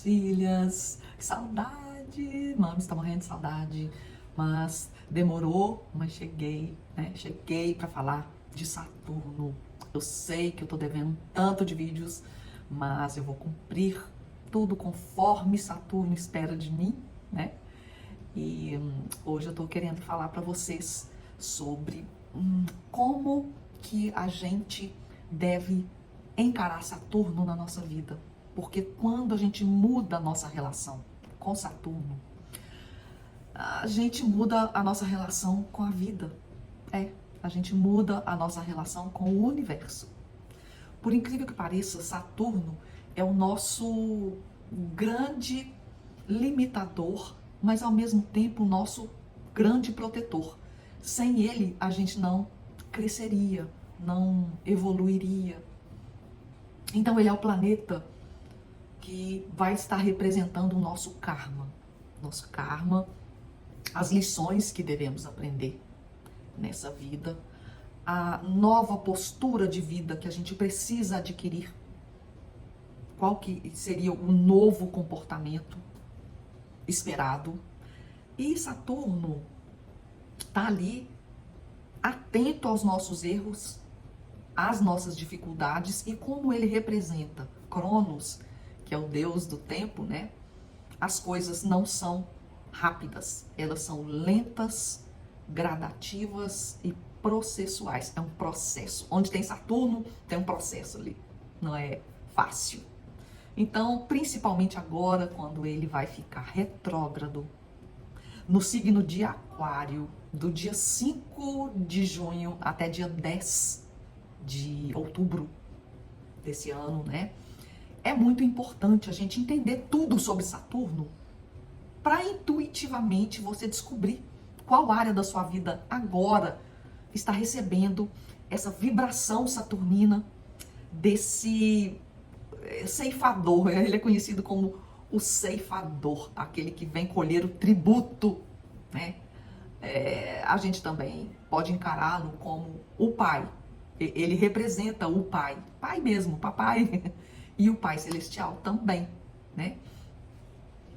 minhas filhas. Que saudade! Mami, está morrendo de saudade. Mas demorou, mas cheguei, né? Cheguei para falar de Saturno. Eu sei que eu tô devendo tanto de vídeos, mas eu vou cumprir tudo conforme Saturno espera de mim, né? E hoje eu tô querendo falar para vocês sobre como que a gente deve encarar Saturno na nossa vida. Porque quando a gente muda a nossa relação com Saturno, a gente muda a nossa relação com a vida. A gente muda a nossa relação com o universo. Por incrível que pareça, Saturno é o nosso grande limitador, mas ao mesmo tempo o nosso grande protetor. Sem ele, a gente não cresceria, não evoluiria. Então ele é o planeta que vai estar representando o nosso karma. Nosso karma, as lições que devemos aprender nessa vida, a nova postura de vida que a gente precisa adquirir. Qual que seria o novo comportamento esperado? E Saturno está ali atento aos nossos erros, às nossas dificuldades e como ele representa Cronos, que é o deus do tempo, né? As coisas não são rápidas, elas são lentas, gradativas e processuais. É um processo. Onde tem Saturno, tem um processo ali. Não é fácil. Então, principalmente agora, quando ele vai ficar retrógrado no signo de Aquário, do dia 5 de junho até dia 10 de outubro desse ano, né? É muito importante a gente entender tudo sobre Saturno para intuitivamente você descobrir qual área da sua vida agora está recebendo essa vibração saturnina desse ceifador. Ele é conhecido como o ceifador, aquele que vem colher o tributo, né? A gente também pode encará-lo como o pai. Ele representa o pai, pai mesmo, papai, e o pai celestial também, né?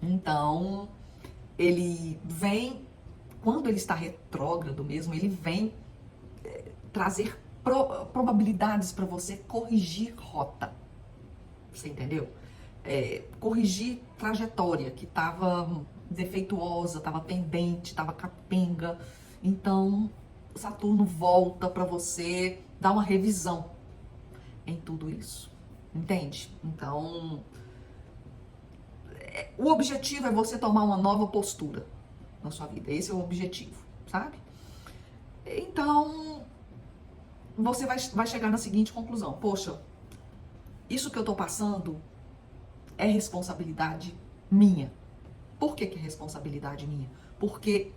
Então, ele vem, quando ele está retrógrado mesmo, ele vem trazer probabilidades para você corrigir rota. Você entendeu? Corrigir trajetória que estava defeituosa, estava pendente, estava capenga. Então, Saturno volta para você dar uma revisão em tudo isso. Entende? Então, o objetivo é você tomar uma nova postura na sua vida. Esse é o objetivo, sabe? Então, você vai chegar na seguinte conclusão. Poxa, isso que eu tô passando é responsabilidade minha. Por que é responsabilidade minha? Porque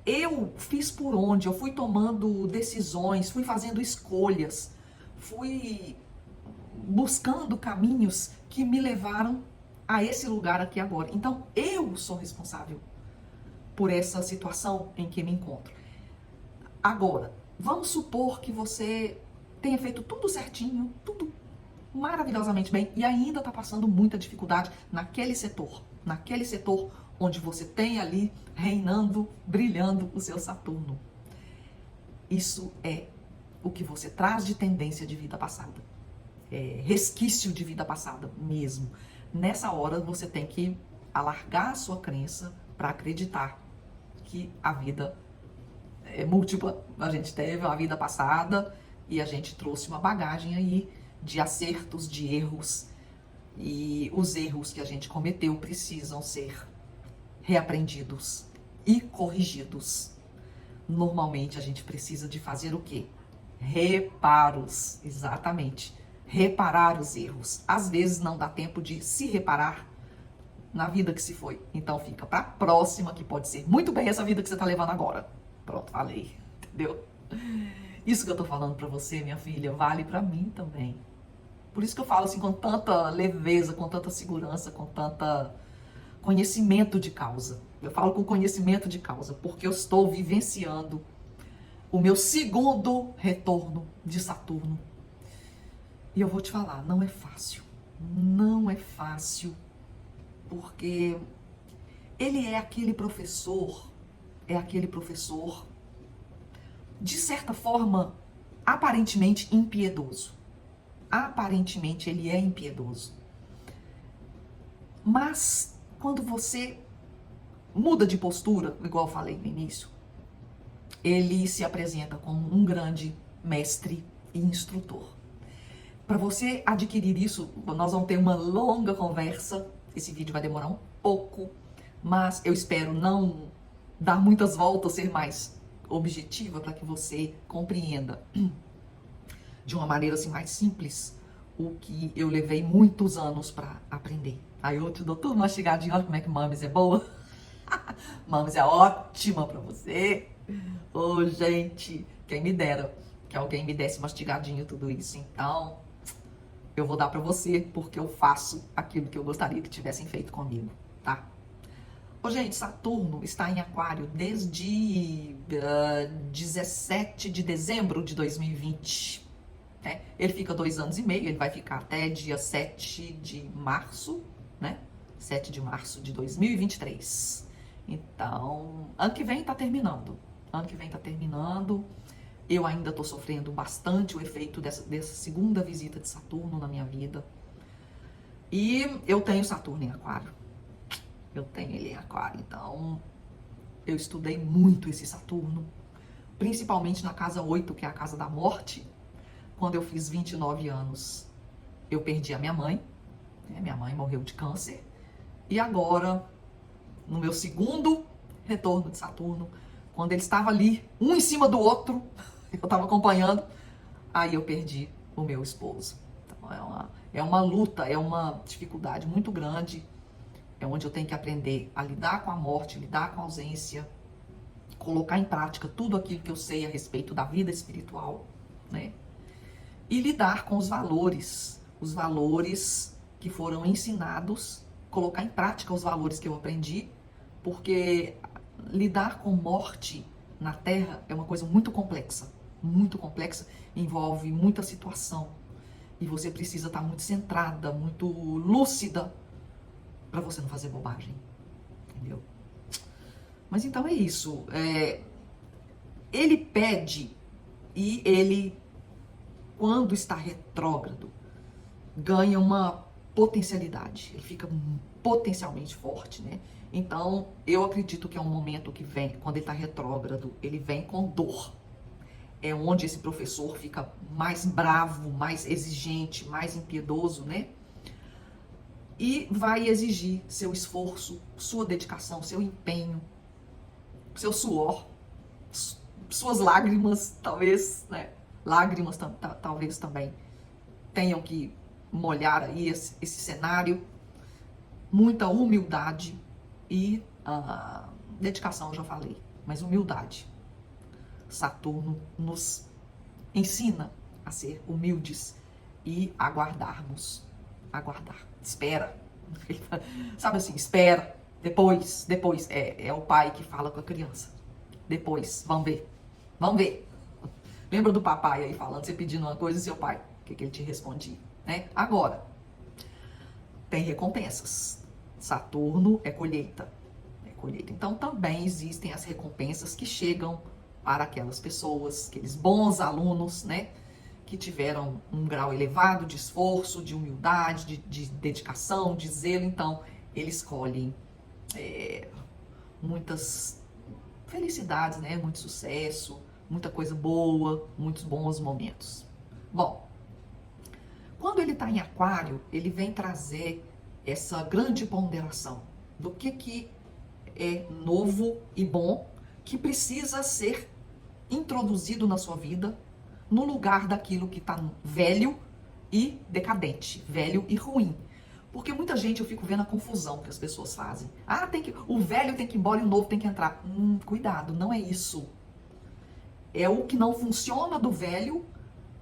eu fiz por onde, eu fui tomando decisões, fui fazendo escolhas, fui buscando caminhos que me levaram a esse lugar aqui agora. Então, eu sou responsável por essa situação em que me encontro. Agora, vamos supor que você tenha feito tudo certinho, tudo maravilhosamente bem e ainda está passando muita dificuldade naquele setor onde você tem ali reinando, brilhando o seu Saturno. Isso é o que você traz de tendência de vida passada. Resquício de vida passada mesmo. Nessa hora você tem que alargar a sua crença para acreditar que a vida é múltipla. A gente teve uma vida passada e a gente trouxe uma bagagem aí de acertos, de erros. E os erros que a gente cometeu precisam ser reaprendidos e corrigidos. Normalmente a gente precisa de fazer o quê? Reparos, exatamente. Reparar os erros. Às vezes não dá tempo de se reparar na vida que se foi. Então fica para a próxima, que pode ser muito bem essa vida que você está levando agora. Pronto, falei. Entendeu? Isso que eu tô falando para você, minha filha, vale para mim também. Por isso que eu falo assim com tanta leveza, com tanta segurança, com tanta conhecimento de causa. Eu falo com conhecimento de causa, porque eu estou vivenciando o meu segundo retorno de Saturno. E eu vou te falar, não é fácil. Não é fácil porque ele é aquele professor, de certa forma, aparentemente impiedoso. Aparentemente ele é impiedoso. Mas quando você muda de postura, igual eu falei no início, ele se apresenta como um grande mestre e instrutor. Para você adquirir isso, nós vamos ter uma longa conversa. Esse vídeo vai demorar um pouco, mas eu espero não dar muitas voltas, ser mais objetiva para que você compreenda de uma maneira assim mais simples o que eu levei muitos anos para aprender. Aí eu te dou tudo mastigadinho, olha como é que Mames é boa. Mames é ótima para você. Ô, gente, quem me dera que alguém me desse mastigadinho tudo isso. Então, eu vou dar para você porque eu faço aquilo que eu gostaria que tivessem feito comigo, tá? Ô, gente, Saturno está em Aquário desde 17 de dezembro de 2020. Né? Ele fica 2 anos e meio, ele vai ficar até dia 7 de março, né? 7 de março de 2023. Então, ano que vem tá terminando. Ano que vem tá terminando. Eu ainda tô sofrendo bastante o efeito dessa segunda visita de Saturno na minha vida. E eu tenho Saturno em Aquário. Eu tenho ele em Aquário, então eu estudei muito esse Saturno, principalmente na casa 8, que é a casa da morte. Quando eu fiz 29 anos, eu perdi a minha mãe, né? Minha mãe morreu de câncer. E agora, no meu segundo retorno de Saturno, quando ele estava ali, um em cima do outro, eu estava acompanhando, aí eu perdi o meu esposo. Então é uma luta, é uma dificuldade muito grande. É onde eu tenho que aprender a lidar com a morte, lidar com a ausência, colocar em prática tudo aquilo que eu sei a respeito da vida espiritual, né? E lidar com os valores que foram ensinados, colocar em prática os valores que eu aprendi, porque lidar com morte na Terra é uma coisa muito complexa, envolve muita situação, e você precisa estar muito centrada, muito lúcida, para você não fazer bobagem, entendeu? Mas então é isso. Ele pede e ele, quando está retrógrado, ganha uma potencialidade. Ele fica potencialmente forte, né? Então, eu acredito que é um momento que vem, quando ele está retrógrado, ele vem com dor. É onde esse professor fica mais bravo, mais exigente, mais impiedoso, né? E vai exigir seu esforço, sua dedicação, seu empenho, seu suor, suas lágrimas, talvez, né? Lágrimas talvez também tenham que molhar aí esse cenário. Muita humildade e dedicação, eu já falei, mas humildade. Saturno nos ensina a ser humildes e aguardarmos. Aguardar. Espera. Sabe assim, espera. Depois. É o pai que fala com a criança. Depois, vamos ver. Vamos ver. Lembra do papai aí falando, você pedindo uma coisa e seu pai, o que ele te respondia, né? Agora, tem recompensas. Saturno é colheita. É colheita. Então, também existem as recompensas que chegam para aquelas pessoas, aqueles bons alunos, né? Que tiveram um grau elevado de esforço, de humildade, de dedicação, de zelo. Então, eles colhem muitas felicidades, né? Muito sucesso, muita coisa boa, muitos bons momentos. Bom, quando ele está em Aquário, ele vem trazer essa grande ponderação do que é novo e bom, que precisa ser introduzido na sua vida, no lugar daquilo que está velho e decadente, velho e ruim. Porque muita gente, eu fico vendo a confusão que as pessoas fazem. O velho tem que ir embora e o novo tem que entrar. Cuidado, não é isso. É o que não funciona do velho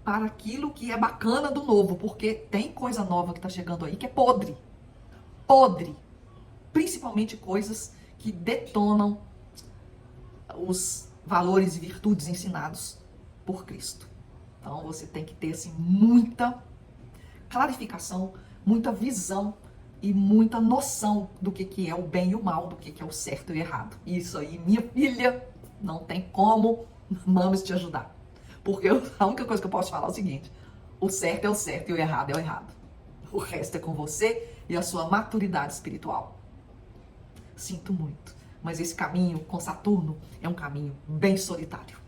para aquilo que é bacana do novo, porque tem coisa nova que está chegando aí que é podre. Podre. Principalmente coisas que detonam os valores e virtudes ensinados por Cristo. Então você tem que ter assim muita clarificação, muita visão e muita noção do que é o bem e o mal, do que é o certo e o errado. Isso aí, minha filha, não tem como Mames te ajudar. Porque a única coisa que eu posso te falar é o seguinte: o certo é o certo e o errado é o errado. O resto é com você e a sua maturidade espiritual. Sinto muito, mas esse caminho com Saturno é um caminho bem solitário.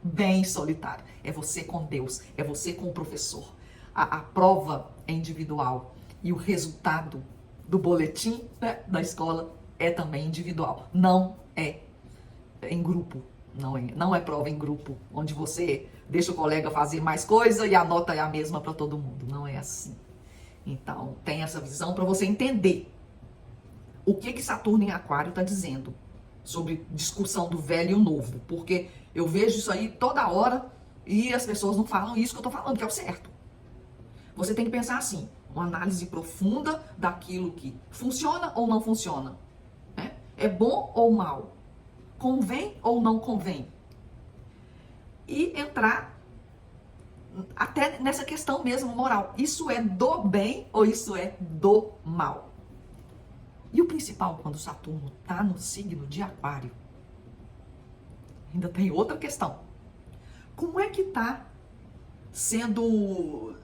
Bem solitário. É você com Deus, é você com o professor. A prova é individual e o resultado do boletim, né, da escola é também individual. Não é em grupo. Não é prova em grupo, onde você deixa o colega fazer mais coisa e a nota é a mesma para todo mundo. Não é assim. Então, tem essa visão para você entender o que Saturno em Aquário está dizendo sobre discussão do velho e o novo. Porque eu vejo isso aí toda hora e as pessoas não falam isso que eu estou falando, que é o certo. Você tem que pensar assim, uma análise profunda daquilo que funciona ou não funciona. Né? É bom ou mal? Convém ou não convém? E entrar até nessa questão mesmo moral. Isso é do bem ou isso é do mal? E o principal, quando Saturno está no signo de Aquário, ainda tem outra questão. Como é que está sendo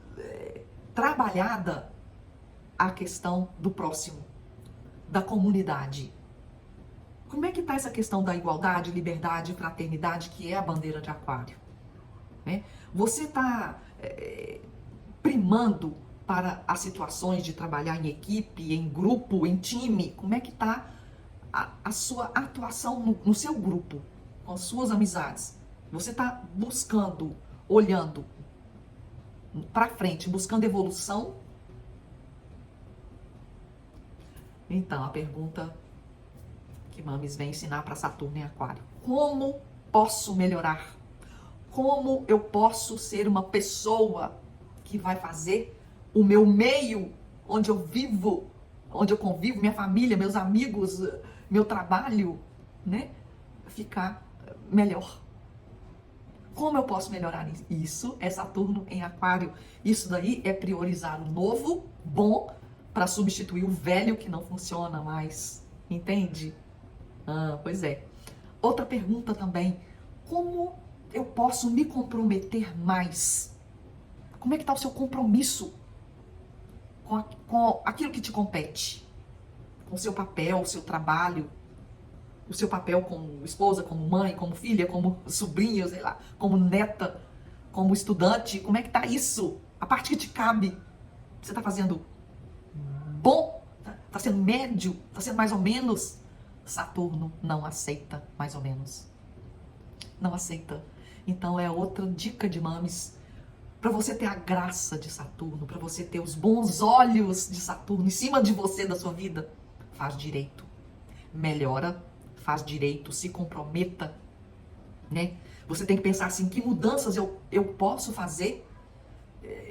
trabalhada a questão do próximo, da comunidade? Como é que está essa questão da igualdade, liberdade e fraternidade, que é a bandeira de Aquário? Né? Você está primando para as situações de trabalhar em equipe, em grupo, em time? Como é que está a sua atuação no seu grupo, com as suas amizades? Você está buscando, olhando para frente, buscando evolução? Então, a pergunta que Mames vem ensinar para Saturno em Aquário: como posso melhorar? Como eu posso ser uma pessoa que vai fazer o meu meio, onde eu vivo, onde eu convivo, minha família, meus amigos, meu trabalho, né, ficar melhor? Como eu posso melhorar isso? Isso é Saturno em Aquário. Isso daí é priorizar o novo, bom, para substituir o velho que não funciona mais. Entende? Pois é. Outra pergunta também: como eu posso me comprometer mais? Como é que está o seu compromisso com aquilo que te compete? Com o seu papel, o seu trabalho, o seu papel como esposa, como mãe, como filha, como sobrinha, sei lá, como neta, como estudante. Como é que tá isso? A parte que te cabe. Você tá fazendo bom? Tá sendo médio? Tá sendo mais ou menos? Saturno não aceita mais ou menos. Não aceita. Então é outra dica de Mames para você ter a graça de Saturno, para você ter os bons olhos de Saturno em cima de você, da sua vida. Faz direito. Melhora, faz direito, se comprometa, né? Você tem que pensar assim: que mudanças eu posso fazer,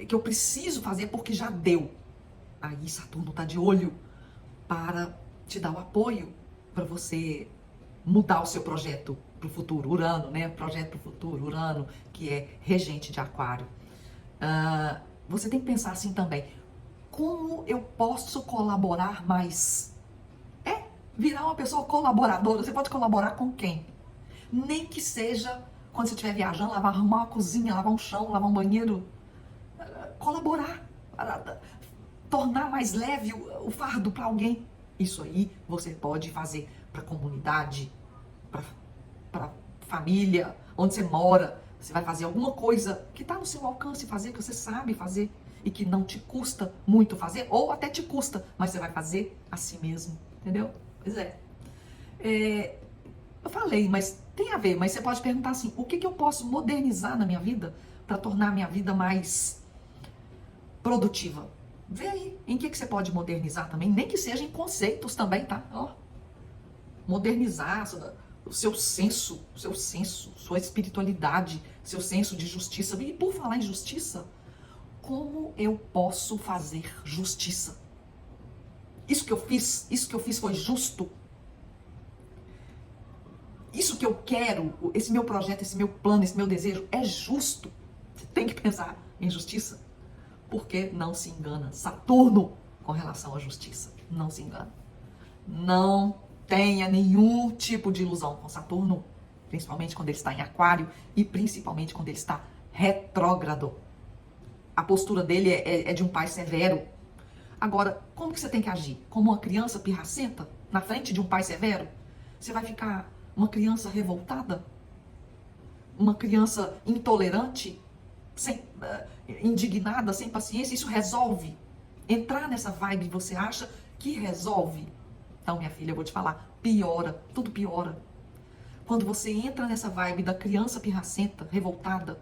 que eu preciso fazer porque já deu. Aí Saturno está de olho para te dar o apoio para você mudar o seu projeto para o futuro. Urano, né? Projeto para o futuro, Urano, que é regente de Aquário. Você tem que pensar assim também: como eu posso colaborar mais? Virar uma pessoa colaboradora. Você pode colaborar com quem? Nem que seja quando você estiver viajando, arrumar uma cozinha, lavar um chão, lavar um banheiro. Colaborar. Tornar mais leve o fardo para alguém. Isso aí você pode fazer para a comunidade, para família, onde você mora. Você vai fazer alguma coisa que está no seu alcance fazer, que você sabe fazer e que não te custa muito fazer, ou até te custa, mas você vai fazer a si mesmo, entendeu? Pois é. Eu falei, mas tem a ver, mas você pode perguntar assim: o que eu posso modernizar na minha vida para tornar a minha vida mais produtiva? Vê aí, em que você pode modernizar também, nem que seja em conceitos também, tá? Modernizar o seu senso, sua espiritualidade, seu senso de justiça. E por falar em justiça, como eu posso fazer justiça? Isso que eu fiz foi justo? Isso que eu quero, esse meu projeto, esse meu plano, esse meu desejo é justo? Você tem que pensar em justiça. Porque não se engana, Saturno com relação à justiça. Não se engane. Não tenha nenhum tipo de ilusão com Saturno, principalmente quando ele está em Aquário e principalmente quando ele está retrógrado. A postura dele é de um pai severo. Agora, como que você tem que agir? Como uma criança pirracenta na frente de um pai severo? Você vai ficar uma criança revoltada? Uma criança intolerante? Indignada, sem paciência? Isso resolve? Entrar nessa vibe você acha que resolve? Então, minha filha, eu vou te falar, piora, tudo piora. Quando você entra nessa vibe da criança pirracenta, revoltada,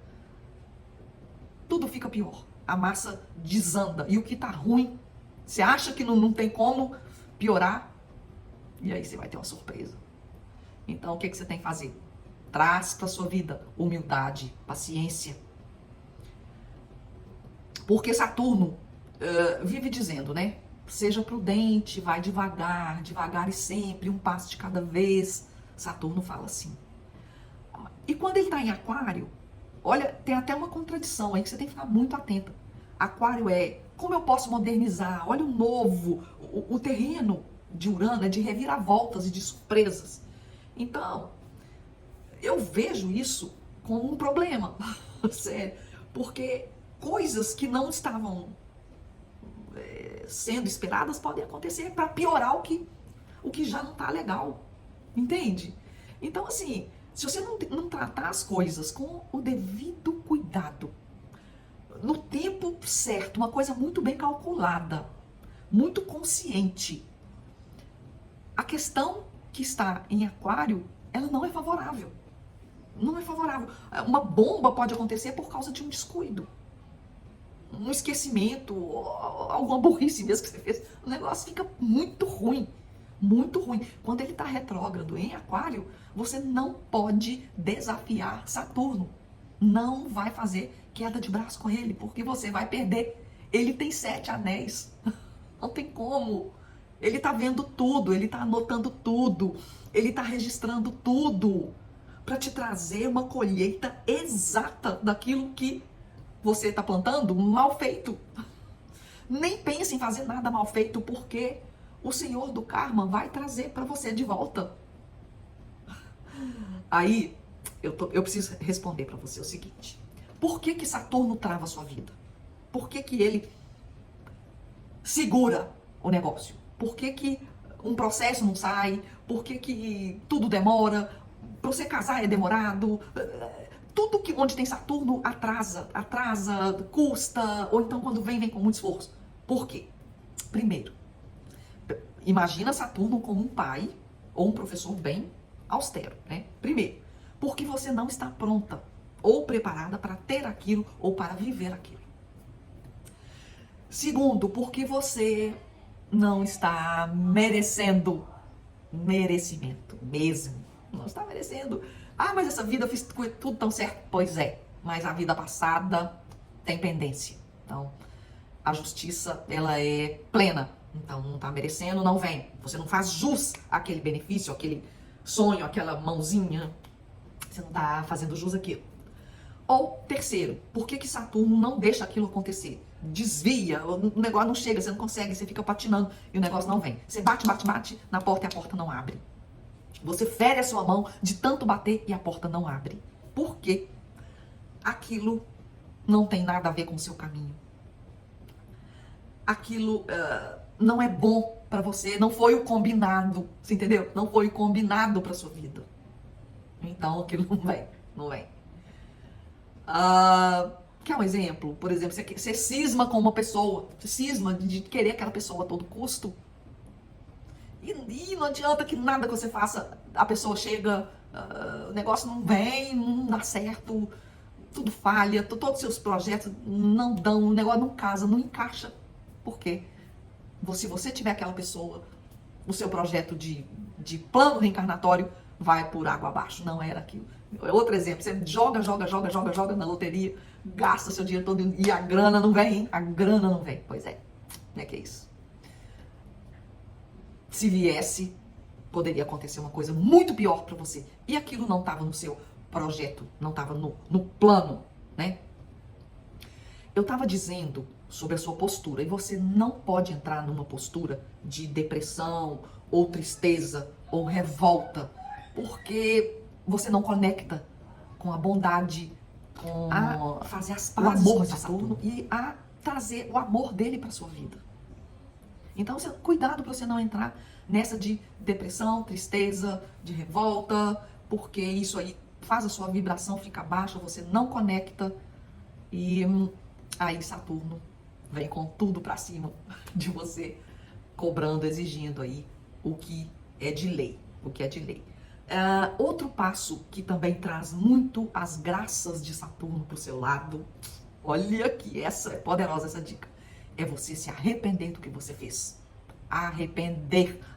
tudo fica pior. A massa desanda. E o que tá ruim, você acha que não tem como piorar? E aí você vai ter uma surpresa. Então, o que você tem que fazer? Traz para sua vida humildade, paciência. Porque Saturno vive dizendo, né? Seja prudente, vai devagar, devagar e sempre, um passo de cada vez. Saturno fala assim. E quando ele está em Aquário, olha, tem até uma contradição aí que você tem que ficar muito atenta. Aquário é como eu posso modernizar, olha o novo, o terreno de Urano é de reviravoltas e de surpresas. Então, eu vejo isso como um problema, sério, porque coisas que não estavam sendo esperadas podem acontecer para piorar o que já não está legal, entende? Então, assim, se você não tratar as coisas com o devido cuidado, no tempo certo, uma coisa muito bem calculada, muito consciente, a questão que está em Aquário, ela não é favorável. Não é favorável. Uma bomba pode acontecer por causa de um descuido, um esquecimento, alguma burrice mesmo que você fez. O negócio fica muito ruim. Muito ruim. Quando ele está retrógrado em Aquário, você não pode desafiar Saturno. Não vai fazer queda de braço com ele, porque você vai perder. Ele tem 7 anéis. Não tem como. Ele está vendo tudo, ele está anotando tudo, ele está registrando tudo para te trazer uma colheita exata daquilo que você está plantando mal feito. Nem pense em fazer nada mal feito, porque o Senhor do Karma vai trazer para você de volta. Aí, eu preciso responder para você o seguinte. Por que Saturno trava a sua vida? Por que ele segura o negócio? Por que um processo não sai? Por que tudo demora? Para você casar é demorado? Tudo que onde tem Saturno atrasa, custa, ou então quando vem com muito esforço. Por quê? Primeiro, imagina Saturno como um pai ou um professor bem austero, né? Primeiro, porque você não está pronta ou preparada para ter aquilo ou para viver aquilo. Segundo, porque você não está merecendo merecimento mesmo. Não está merecendo. Ah, mas essa vida eu fiz tudo tão certo. Pois é, mas a vida passada tem pendência. Então, a justiça, ela é plena. Então, não está merecendo, não vem. Você não faz jus àquele benefício, aquele sonho, aquela mãozinha. Você não está fazendo jus àquilo. Ou, terceiro, por que Saturno não deixa aquilo acontecer? Desvia, o negócio não chega, você não consegue, você fica patinando e o negócio não vem. Você bate na porta e a porta não abre. Você fere a sua mão de tanto bater e a porta não abre. Por quê? Aquilo não tem nada a ver com o seu caminho. Aquilo não é bom para você, não foi o combinado, você entendeu? Não foi o combinado para sua vida. Então aquilo não vem, não vem. Quer um exemplo? Por exemplo, você cisma com uma pessoa, você cisma de querer aquela pessoa a todo custo. E não adianta que nada que você faça, a pessoa chega, o negócio não vem, não dá certo, tudo falha, todos os seus projetos não dão, o negócio não casa, não encaixa. Por quê? Se você tiver aquela pessoa, o seu projeto de plano reencarnatório vai por água abaixo, não era aquilo. Outro exemplo, você joga na loteria, gasta seu dinheiro todo e a grana não vem, hein? A grana não vem. Pois é, não é que é isso. Se viesse, poderia acontecer uma coisa muito pior para você. E aquilo não estava no seu projeto, não estava no plano, né? Eu estava dizendo sobre a sua postura, e você não pode entrar numa postura de depressão, ou tristeza, ou revolta, porque você não conecta com a bondade, com a fazer as pazes com Saturno e a trazer o amor dele para sua vida. Então, cuidado para você não entrar nessa de depressão, tristeza, de revolta, porque isso aí faz a sua vibração ficar baixa, você não conecta e aí Saturno vem com tudo para cima de você, cobrando, exigindo aí o que é de lei, o que é de lei. Outro passo que também traz muito as graças de Saturno pro seu lado, olha que essa é poderosa essa dica, é você se arrepender do que você fez.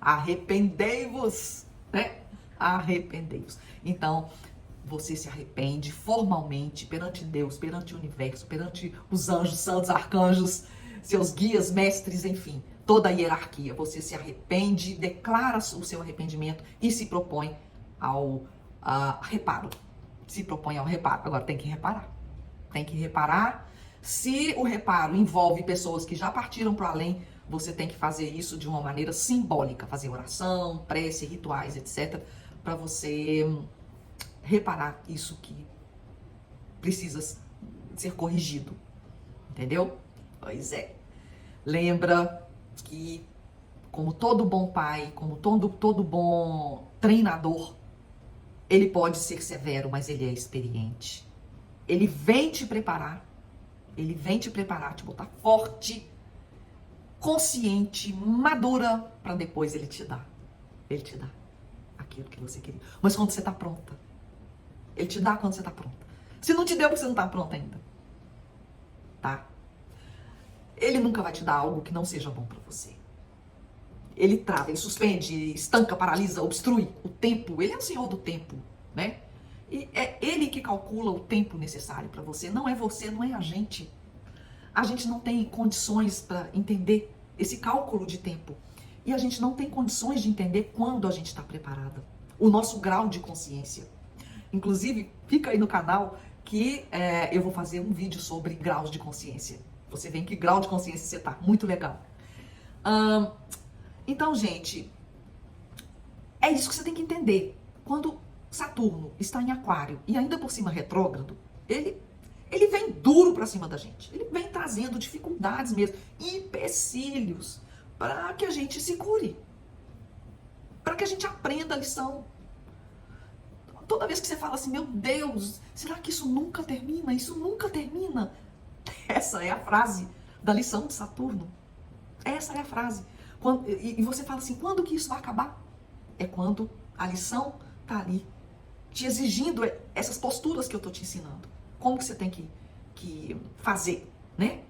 Arrependei-vos, né? Arrependei-vos. Então, você se arrepende formalmente perante Deus, perante o universo, perante os anjos, santos, arcanjos, seus guias, mestres, enfim, toda a hierarquia. Você se arrepende, declara o seu arrependimento e se propõe ao reparo. Se propõe ao reparo. Agora tem que reparar. Tem que reparar. Se o reparo envolve pessoas que já partiram para o além, você tem que fazer isso de uma maneira simbólica. Fazer oração, prece, rituais, etc. Para você reparar isso que precisa ser corrigido. Entendeu? Pois é. Lembra que, como todo bom pai, como todo bom treinador, ele pode ser severo, mas ele é experiente. Ele vem te preparar, te botar forte, consciente, madura, para depois ele te dar aquilo que você queria. Mas quando você tá pronta, ele te dá quando você tá pronta. Se não te deu porque você não tá pronta ainda, tá? Ele nunca vai te dar algo que não seja bom para você. Ele trava, ele suspende, estanca, paralisa, obstrui o tempo. Ele é o senhor do tempo, né? E é ele que calcula o tempo necessário para você. Não é você, não é a gente. A gente não tem condições para entender esse cálculo de tempo. E a gente não tem condições de entender quando a gente está preparada. O nosso grau de consciência. Inclusive, fica aí no canal que eu vou fazer um vídeo sobre graus de consciência. Você vê em que grau de consciência você está. Muito legal. Então, gente, é isso que você tem que entender. Quando Saturno está em Aquário e ainda por cima retrógrado, ele vem duro pra cima da gente. Ele vem trazendo dificuldades mesmo, empecilhos, para que a gente se cure. Para que a gente aprenda a lição. Toda vez que você fala assim, meu Deus, será que isso nunca termina? Isso nunca termina. Essa é a frase da lição de Saturno. Essa é a frase. E você fala assim, quando que isso vai acabar? É quando a lição tá ali, te exigindo essas posturas que eu tô te ensinando. Como que você tem que fazer, né?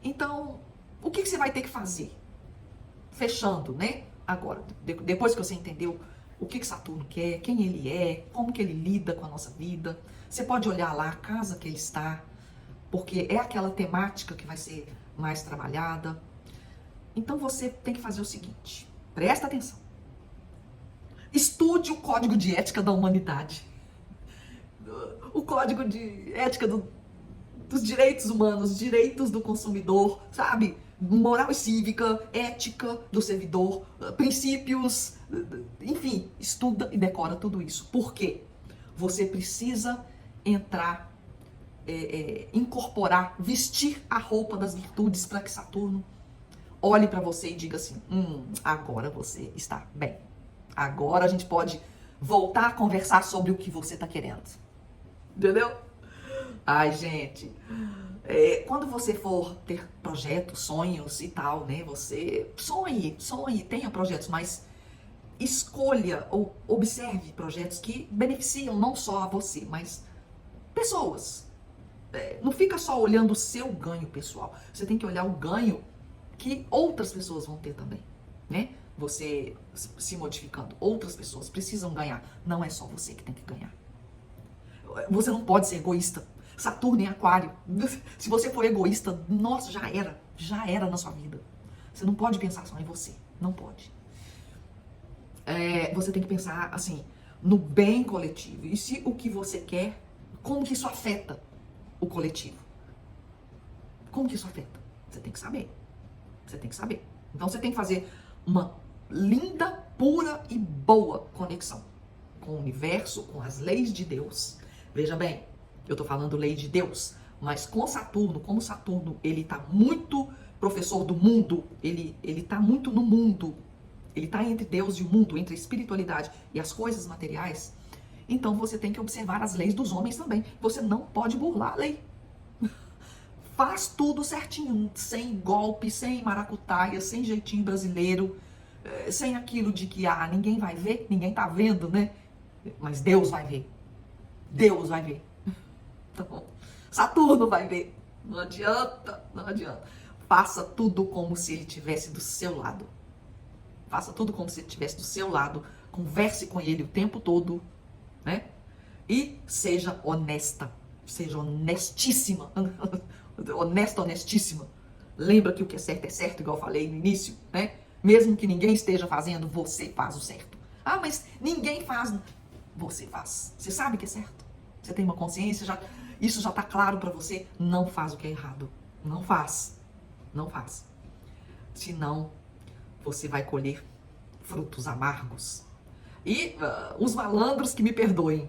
Então, o que você vai ter que fazer? Fechando, né? Agora, depois que você entendeu o que Saturno quer, quem ele é, como que ele lida com a nossa vida, você pode olhar lá a casa que ele está, porque é aquela temática que vai ser mais trabalhada. Então você tem que fazer o seguinte, presta atenção. Estude o Código de Ética da Humanidade. O Código de Ética dos Direitos Humanos, direitos do consumidor, sabe? Moral e cívica, ética do servidor, princípios, enfim, estuda e decora tudo isso. Por quê? Você precisa entrar, incorporar, vestir a roupa das virtudes para que Saturno olhe para você e diga assim, agora você está bem. Agora a gente pode voltar a conversar sobre o que você está querendo. Entendeu? Ai, gente, quando você for ter projetos, sonhos e tal, né? Você sonhe, tenha projetos, mas escolha ou observe projetos que beneficiam não só a você, mas pessoas. Não fica só olhando o seu ganho pessoal. Você tem que olhar o ganho que outras pessoas vão ter também, né? Você se modificando, outras pessoas precisam ganhar. Não é só você que tem que ganhar. Você não pode ser egoísta. Saturno em Aquário. Se você for egoísta, nossa, já era na sua vida. Você não pode pensar só em você, não pode. Você tem que pensar assim, no bem coletivo. E se o que você quer, como que isso afeta o coletivo? Como que isso afeta? Você tem que saber. Você tem que saber. Então você tem que fazer uma linda, pura e boa conexão com o universo, com as leis de Deus. Veja bem, eu tô falando lei de Deus, mas com Saturno, como Saturno, ele tá muito professor do mundo, ele tá muito no mundo, ele tá entre Deus e o mundo, entre a espiritualidade e as coisas materiais. Então você tem que observar as leis dos homens também. Você não pode burlar a lei. Faz tudo certinho, sem golpe, sem maracutaia, sem jeitinho brasileiro, sem aquilo de que ninguém vai ver, ninguém tá vendo, né? Mas Deus vai ver. Deus vai ver. Então, Saturno vai ver. Não adianta, não adianta. Faça tudo como se ele estivesse do seu lado. Faça tudo como se ele estivesse do seu lado. Converse com ele o tempo todo, né? E seja honesta. Seja honestíssima. Honesta, honestíssima. Lembra que o que é certo, igual eu falei no início, né? Mesmo que ninguém esteja fazendo, você faz o certo. Mas ninguém faz. Você faz. Você sabe que é certo. Você tem uma consciência, isso já tá claro pra você. Não faz o que é errado. Não faz. Não faz. Senão, você vai colher frutos amargos. E os malandros que me perdoem,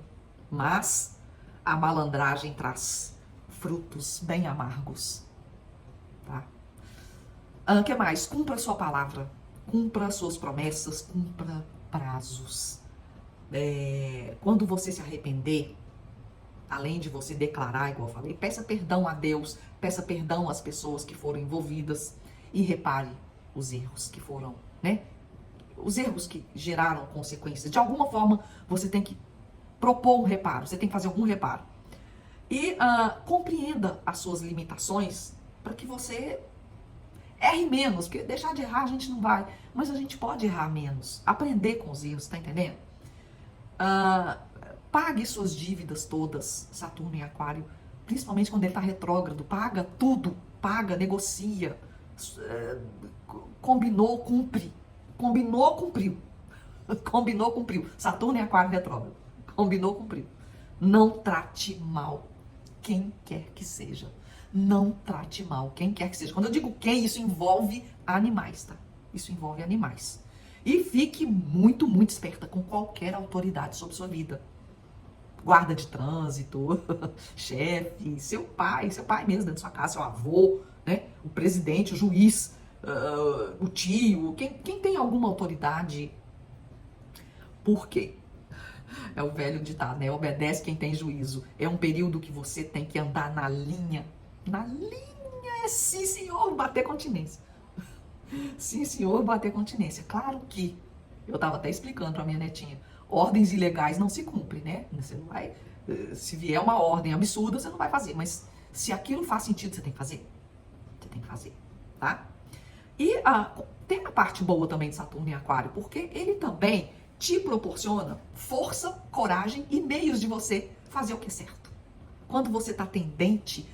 mas a malandragem traz frutos bem amargos. Tá? Que mais? Cumpra a sua palavra. Cumpra as suas promessas. Cumpra prazos. Quando você se arrepender, além de você declarar, igual eu falei, peça perdão a Deus, peça perdão às pessoas que foram envolvidas e repare os erros que foram, né? Os erros que geraram consequências. De alguma forma, você tem que propor um reparo, você tem que fazer algum reparo. E compreenda as suas limitações para que você erre menos, porque deixar de errar a gente não vai, mas a gente pode errar menos, aprender com os erros, tá entendendo? Pague suas dívidas todas, Saturno em Aquário, principalmente quando ele está retrógrado. Paga tudo, paga, negocia, combinou, cumpre. Combinou, cumpriu. Combinou, cumpriu. Saturno em Aquário retrógrado. Combinou, cumpriu. Não trate mal quem quer que seja. Não trate mal quem quer que seja. Quando eu digo quem, isso envolve animais, tá? Isso envolve animais. E fique muito, muito esperta com qualquer autoridade sobre sua vida. Guarda de trânsito, chefe, seu pai mesmo dentro da sua casa, seu avô, né? O presidente, o juiz, o tio, quem tem alguma autoridade. Por quê? É o velho ditado, né? Obedece quem tem juízo. É um período que você tem que andar na linha. Na linha, sim, senhor, bater continência. Sim, senhor, bater continência. Claro que, eu estava até explicando para minha netinha, ordens ilegais não se cumprem, né? Você não vai, se vier uma ordem absurda, você não vai fazer. Mas se aquilo faz sentido, você tem que fazer. Você tem que fazer, tá? E tem a parte boa também de Saturno em Aquário, porque ele também te proporciona força, coragem e meios de você fazer o que é certo. Quando você está tendente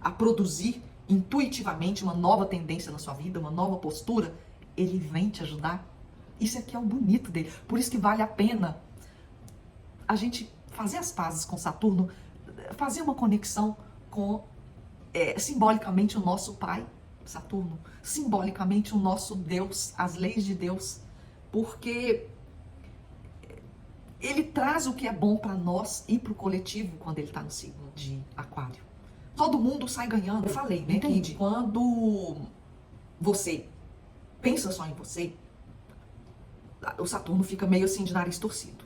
a produzir intuitivamente uma nova tendência na sua vida, uma nova postura, ele vem te ajudar. Isso aqui é o bonito dele. Por isso que vale a pena a gente fazer as pazes com Saturno, fazer uma conexão com, simbolicamente, o nosso pai, Saturno, simbolicamente o nosso Deus, as leis de Deus, porque ele traz o que é bom para nós e para o coletivo quando ele está no signo de Aquário. Todo mundo sai ganhando. Eu falei, né? Entende? Quando você pensa só em você, o Saturno fica meio assim de nariz torcido.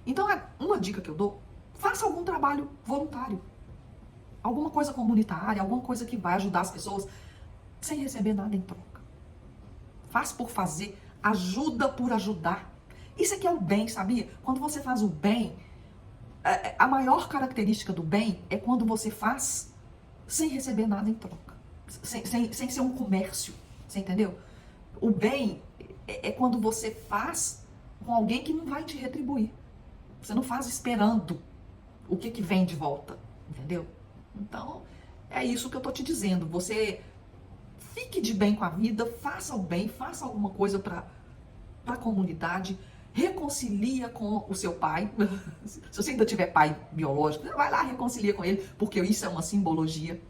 Então, uma dica que eu dou, faça algum trabalho voluntário. Alguma coisa comunitária, alguma coisa que vai ajudar as pessoas sem receber nada em troca. Faz por fazer, ajuda por ajudar. Isso aqui é o bem, sabia? Quando você faz o bem, a maior característica do bem é quando você faz sem receber nada em troca. Sem ser um comércio, você entendeu? O bem é quando você faz com alguém que não vai te retribuir. Você não faz esperando o que vem de volta, entendeu? Então, é isso que eu tô te dizendo. Você fique de bem com a vida, faça o bem, faça alguma coisa para a comunidade, reconcilia com o seu pai. Se você ainda tiver pai biológico, vai lá, reconcilia com ele, porque isso é uma simbologia,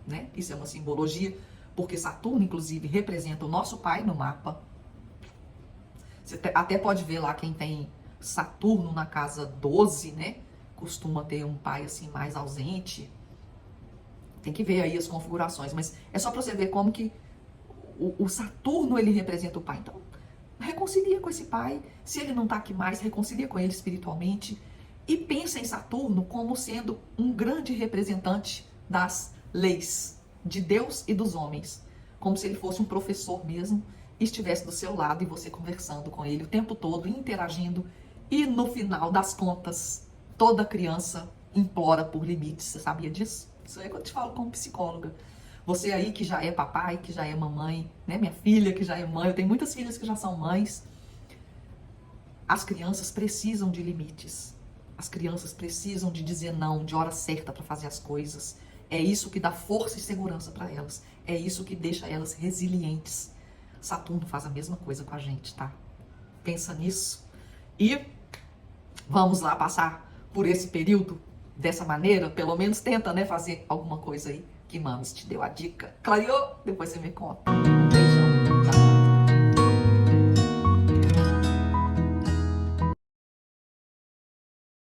né? Isso é uma simbologia, porque Saturno, inclusive, representa o nosso pai no mapa. Você até pode ver lá quem tem Saturno na casa 12, né? Costuma ter um pai assim mais ausente. Tem que ver aí as configurações, mas é só para você ver como que o Saturno ele representa o pai. Então, reconcilia com esse pai. Se ele não tá aqui mais, reconcilia com ele espiritualmente. E pensa em Saturno como sendo um grande representante das leis de Deus e dos homens. Como se ele fosse um professor mesmo e estivesse do seu lado e você conversando com ele o tempo todo, interagindo. E no final das contas, toda criança implora por limites. Você sabia disso? Isso aí é quando eu te falo como psicóloga. Você aí que já é papai, que já é mamãe, né? Minha filha que já é mãe, eu tenho muitas filhas que já são mães. As crianças precisam de limites. As crianças precisam de dizer não, de hora certa para fazer as coisas. É isso que dá força e segurança para elas. É isso que deixa elas resilientes. Saturno faz a mesma coisa com a gente, tá? Pensa nisso. E vamos lá passar por esse período dessa maneira. Pelo menos tenta, né, fazer alguma coisa aí que Mames te deu a dica. Clareou? Depois você me conta.